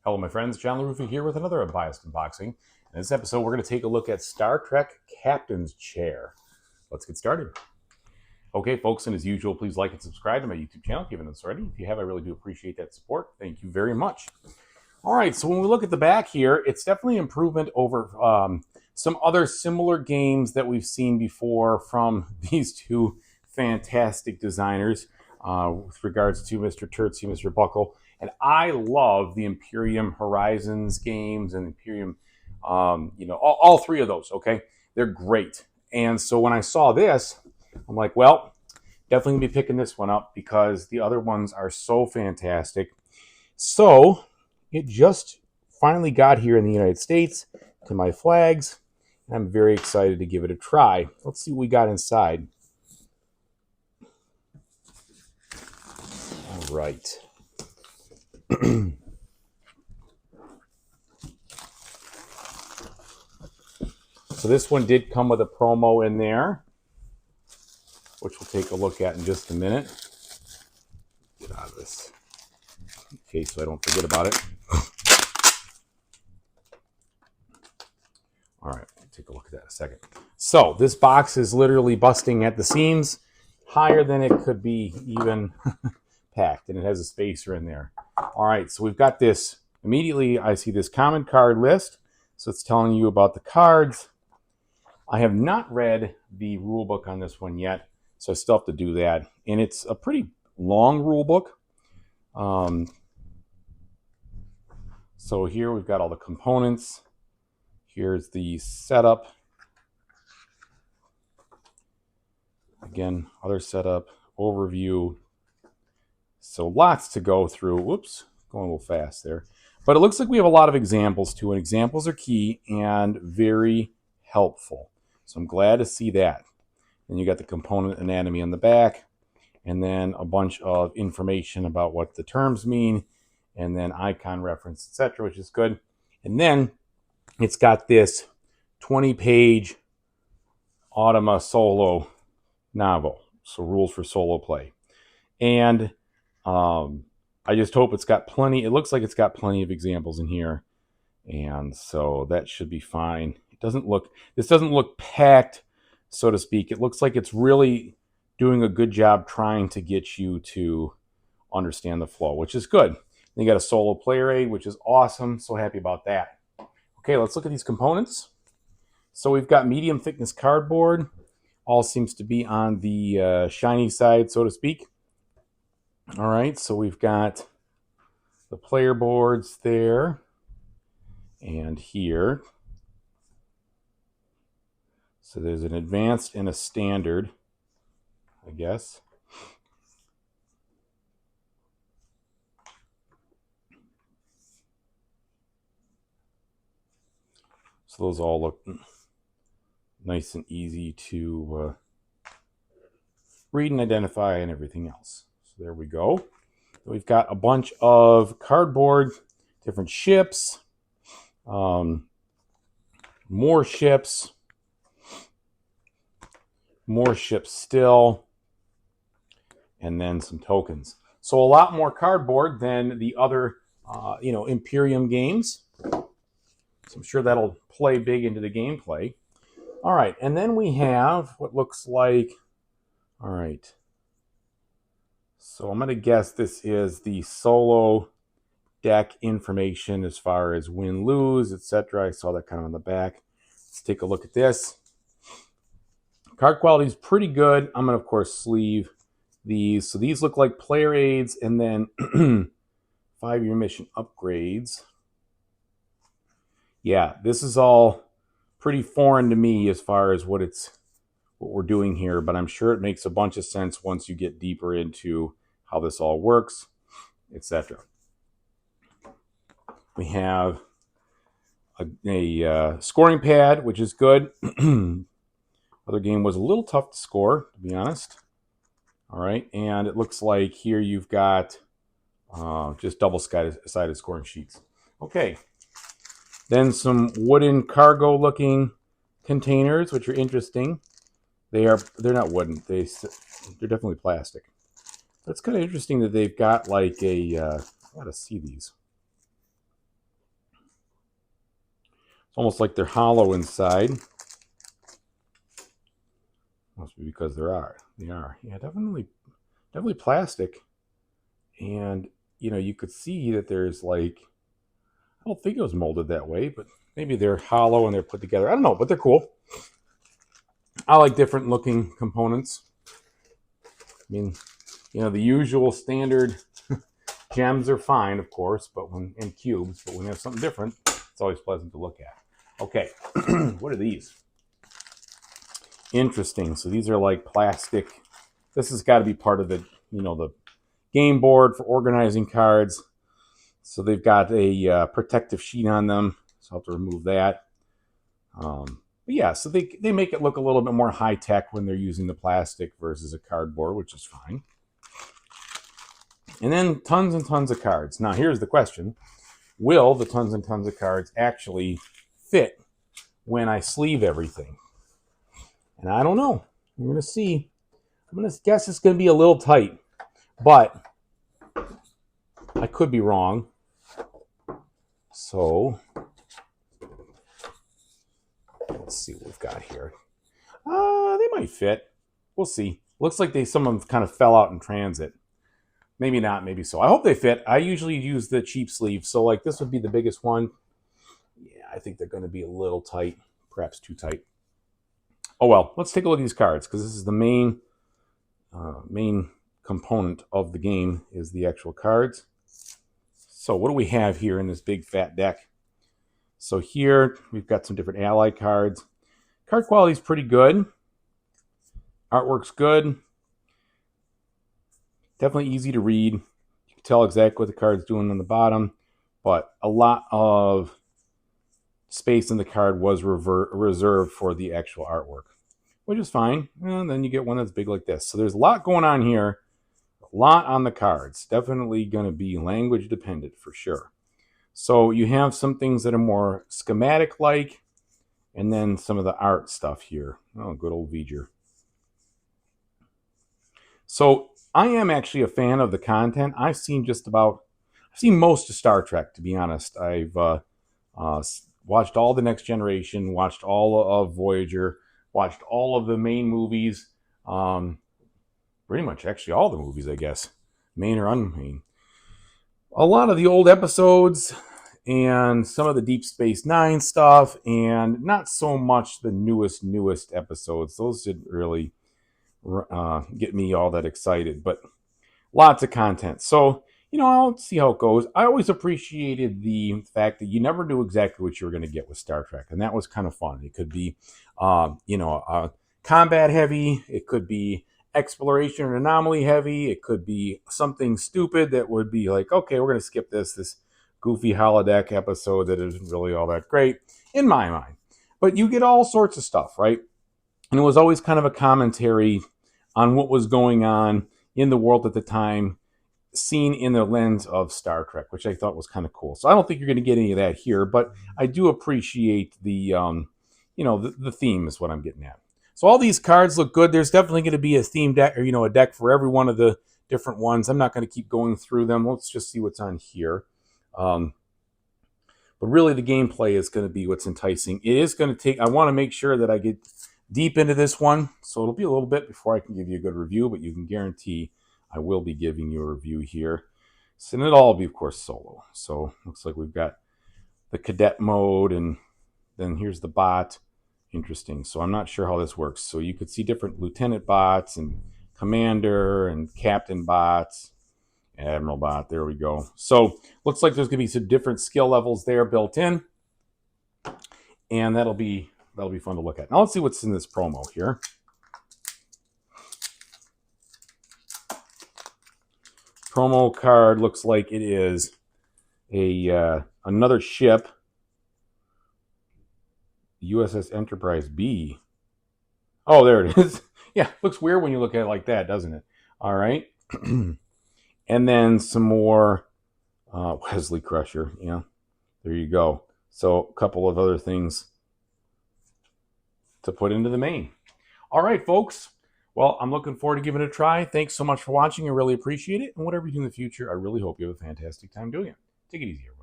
Hello, my friends. John LaRuffa here with another Unbiased unboxing. In this episode, we're going to take a look at Star Trek Captain's Chair. Let's get started. Okay, folks, and as usual, please like and subscribe to my YouTube channel if you haven't already. If you have, I really do appreciate that support. Thank you very much. All right, so when we look at the back here, it's definitely an improvement over some other similar games that we've seen before from these two fantastic designers with regards to Mr. Terzi, Mr. Buckle. And I love the Imperium Horizons games and Imperium, all three of those, okay? They're great. And so when I saw this, I'm like, well, definitely going to be picking this one up because the other ones are so fantastic. So it just finally got here in the United States to my flags. I'm very excited to give it a try. Let's see what we got inside. All right. So this one did come with a promo in there, which we'll take a look at in just a minute. Get out of this. Okay, so I don't forget about it. All right, we'll take a look at that in a second. So this box is literally busting at the seams, higher than it could be even packed, and it has a spacer in there. All right, so we've got this. Immediately, I see this common card list. So it's telling you about the cards. I have not read the rule book on this one yet, so I still have to do that. And it's a pretty long rule book. So here we've got all the components. Here's the setup. Again, other setup, overview. So lots to go through. Whoops, going a little fast there. But it looks like we have a lot of examples too, and examples are key and very helpful. So I'm glad to see that. And you got the component anatomy on the back, and then a bunch of information about what the terms mean, and then icon reference, etc., which is good. And then it's got this 20-page Automa solo novel, so rules for solo play. And I just hope it's got plenty. It looks like it's got plenty of examples in here, and so that should be fine. This doesn't look packed, so to speak. It looks like it's really doing a good job trying to get you to understand the flow, which is good. Then you got a solo player aid, which is awesome. So happy about that. Okay, let's look at these components. So we've got medium thickness cardboard. All seems to be on the shiny side, so to speak. All right, so we've got the player boards there and here. So there's an advanced and a standard, I guess. So those all look nice and easy to read and identify and everything else. So there we go. We've got a bunch of cardboard, different ships, more ships still, and then some tokens. So a lot more cardboard than the other, Imperium games. So I'm sure that'll play big into the gameplay. All right, and then we have what looks like, all right. So I'm going to guess this is the solo deck information as far as win, lose, etc. I saw that kind of on the back. Let's take a look at this. Card quality is pretty good. I'm going to, of course, sleeve these. So these look like player aids and then 5-year mission upgrades. Yeah, this is all pretty foreign to me as far as what we're doing here, but I'm sure it makes a bunch of sense once you get deeper into how this all works, etc. We have a scoring pad, which is good. Other game was a little tough to score, to be honest. All right, and it looks like here you've got just double-sided scoring sheets. Okay, then some wooden cargo-looking containers, which are interesting. They're not wooden. They're definitely plastic. But it's kind of interesting that they've got like a. I gotta see these. almost like they're hollow inside. Must be because they are. Yeah, definitely plastic. And you could see that there's like, I don't think it was molded that way, but maybe they're hollow and they're put together. I don't know, but they're cool. I like different looking components. I mean, the usual standard gems are fine, of course, but in cubes, but when you have something different, it's always pleasant to look at. Okay, what are these? Interesting. So these are like plastic. This has got to be part of the, the game board for organizing cards. So they've got a protective sheet on them. So I'll have to remove that. But yeah, so they make it look a little bit more high tech when they're using the plastic versus a cardboard, which is fine. And then tons and tons of cards. Now here's the question. Will the tons and tons of cards actually fit when I sleeve everything? And I don't know. We're going to see. I'm going to guess it's going to be a little tight, but I could be wrong. So let's see what we've got here. They might fit. We'll see. Looks like some of them kind of fell out in transit. Maybe not, maybe so. I hope they fit. I usually use the cheap sleeve, so like this would be the biggest one. Yeah, I think they're going to be a little tight, perhaps too tight. Oh well, let's take a look at these cards because this is the main component of the game is the actual cards. So what do we have here in this big fat deck? So here we've got some different ally cards. Card quality is pretty good. Artwork's good. Definitely easy to read. You can tell exactly what the card's doing on the bottom, but a lot of space in the card was reserved for the actual artwork, which is fine. And then you get one that's big like this. So there's a lot going on here. A lot on the cards. Definitely going to be language dependent for sure. So you have some things that are more schematic-like, and then some of the art stuff here. Oh, good old V'ger. So I am actually a fan of the content. I've seen most of Star Trek, to be honest. I've watched all the Next Generation, watched all of Voyager, watched all of the main movies. Pretty much, actually, all the movies, I guess, main or unmain. A lot of the old episodes and some of the Deep Space Nine stuff, and not so much the newest episodes. Those didn't really get me all that excited, but lots of content. So, I'll see how it goes. I always appreciated the fact that you never knew exactly what you were going to get with Star Trek, and that was kind of fun. It could be, combat heavy. It could be exploration or anomaly heavy. It could be something stupid that would be like, okay, we're going to skip this goofy holodeck episode that isn't really all that great in my mind. But you get all sorts of stuff, right? And it was always kind of a commentary on what was going on in the world at the time, seen in the lens of Star Trek, which I thought was kind of cool. So I don't think you're going to get any of that here, but I do appreciate the theme is what I'm getting at. So all these cards look good. There's definitely going to be a theme deck, or a deck for every one of the different ones. I'm not going to keep going through them. Let's just see what's on here. But really, the gameplay is going to be what's enticing. It is going to take. I want to make sure that I get deep into this one, so it'll be a little bit before I can give you a good review. But you can guarantee I will be giving you a review here. So it'll all be, of course, solo. So looks like we've got the cadet mode, and then here's the bot. Interesting. So I'm not sure how this works. So you could see different lieutenant bots and commander and captain bots, admiral bot. There we go. So looks like there's going to be some different skill levels there built in, and that'll be fun to look at. Now let's see what's in this promo here. Promo card looks like it is another ship, USS Enterprise B. Oh, there it is. Yeah, looks weird when you look at it like that, doesn't it? All right. And then some more Wesley Crusher. Yeah, there you go. So a couple of other things to put into the main. All right, folks. Well, I'm looking forward to giving it a try. Thanks so much for watching. I really appreciate it. And whatever you do in the future, I really hope you have a fantastic time doing it. Take it easy, everyone.